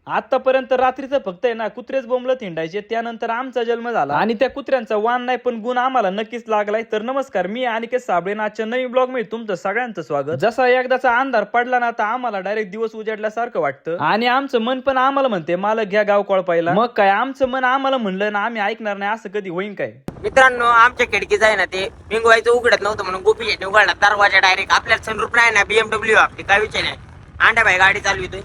आतापर्यंत रात्रीचं फक्त आहे ना कुत्रेच बोंबलत हिंडायचे, त्यानंतर आमचा जन्म झाला आणि त्या कुत्र्यांचा वाण नाही पण गुण आम्हाला नक्कीच लागलाय. तर नमस्कार, मी अनिकेत साबळे, आजच्या नवीन ब्लॉग मध्ये तुमचं सगळ्यांचं स्वागत. जसा एकदाचा अंधार पडला ना तर आम्हाला डायरेक्ट दिवस उजाडल्यासारखं वाटतं आणि आमचं मन पण आम्हाला म्हणते मालक घ्या गाव कोळपायला. मग काय आमचं मन आम्हाला म्हणलं ना आम्ही ऐकणार नाही असं कधी होईन काय? मित्रांनो, आमच्या खिडकीचं आहे ना ते पिंगवायचं उघडत नव्हतं म्हणून गोपी शेट्टी उघडला दरवाजा डायरेक्ट. आपल्याला सनरूफ नाही ना, BMW आपली काय विषय नाही. अंडा भाई गाडी चालवितोय.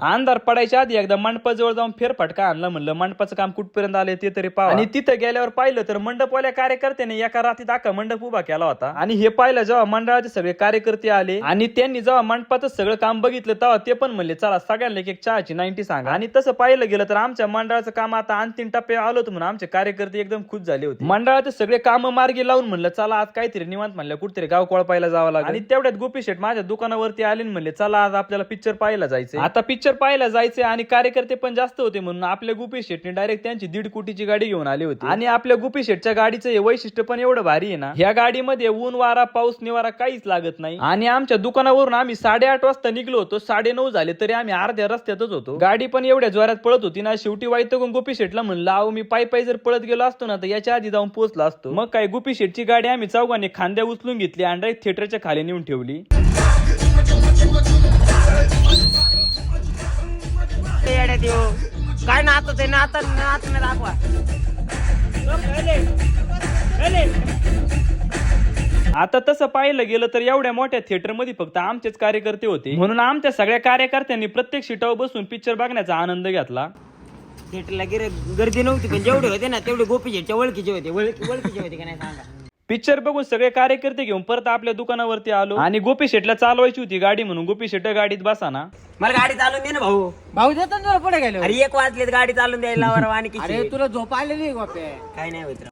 अंधार पडायच्या आधी एकदा मंडपाजवळ जाऊन फेरफटका आणला, म्हणलं मंडपाचं काम कुठपर्यंत आले ते तरी पाहा. आणि तिथं गेल्यावर पाहिलं तर मंडपवाल्या कार्यकर्त्याने एका रात्रीत अख्खा मंडप उभा केला होता. आणि हे पाहिलं जेव्हा मंडळाचे सगळे कार्यकर्ते आले आणि त्यांनी जेव्हा मंडपाचं सगळं काम बघितलं तेव्हा ते पण म्हणले चला सगळ्यांना एक चहाची 90 सांगा. आणि तसं पाहिलं गेलं तर आमच्या मंडळाचं काम आता अंतिम टप्प्यावर आलं होतं म्हणून आमचे कार्यकर्ते एकदम खुश झाले होते. मंडळाचे सगळे काम मार्गी लावून म्हणलं चला आज काहीतरी निवांत म्हणलं कुठेतरी गाव कोळपायला जावं लागेल. आणि तेवढ्यात गोपी शेठ माझ्या दुकानावरती आले म्हणले चला आज आपल्याला पिक्चर पाहायला जायचं. आता पिक्चर पाहायला जायचं आणि कार्यकर्ते पण जास्त होते म्हणून आपल्या गुपी शेटने डायरेक्ट त्यांची 1.5 कोटीची गाडी घेऊन आले होते. आणि आपल्या गुपी शेटच्या गाडीचं हे वैशिष्ट्य पण एवढं भारी आहे ना, ह्या गाडीमध्ये ऊन वारा पाऊस निवारा काहीच लागत नाही. आणि आमच्या दुकानावरून आम्ही 8:30 वाजता निघलो होतो, 9:30 झाले तरी आम्ही अर्ध्या रस्त्यातच होतो. गाडी पण एवढ्या जोरात पळत होती ना, शेवटी वैतागून गुपी शेटला म्हणलं अहो मी पायी जर पळत गेलो असतो ना तर याच्या आधी जाऊन पोहोचला असतो. मग काय गुपी शेटची गाडी आम्ही चौघांनी खांद्या उचलून घेतली आणि डायरेक्ट थिएटरच्या खाली नेऊन ठेवली. काय नाचत आहे नाच दाखवा. आता तसं पाहिलं गेलं तर एवढ्या मोठ्या थिएटर मध्ये फक्त आमचेच कार्यकर्ते होते म्हणून आमच्या सगळ्या कार्यकर्त्यांनी प्रत्येक सीटावर बसून पिक्चर बघण्याचा आनंद घेतला. थिएटरला गर्दी नव्हती पण जेवढे होते ना तेवढे गोपी शेटच्या ओळखीचे होते का नाही सांगा. पिक्चर बघून सगळे कार्यकर्ते घेऊन परत आपल्या दुकानावरती आलो आणि गोपी शेटला चालवायची होती गाडी म्हणून गोपी शेट गाडीत बसा ना. मला गाडी चालून दे ना भाऊ. भाऊ देतो ना पुढे गेलो. अरे 1 वाजले गाडी चालून द्यायला आणि अरे तुला झोप आलेली काय नाही होत.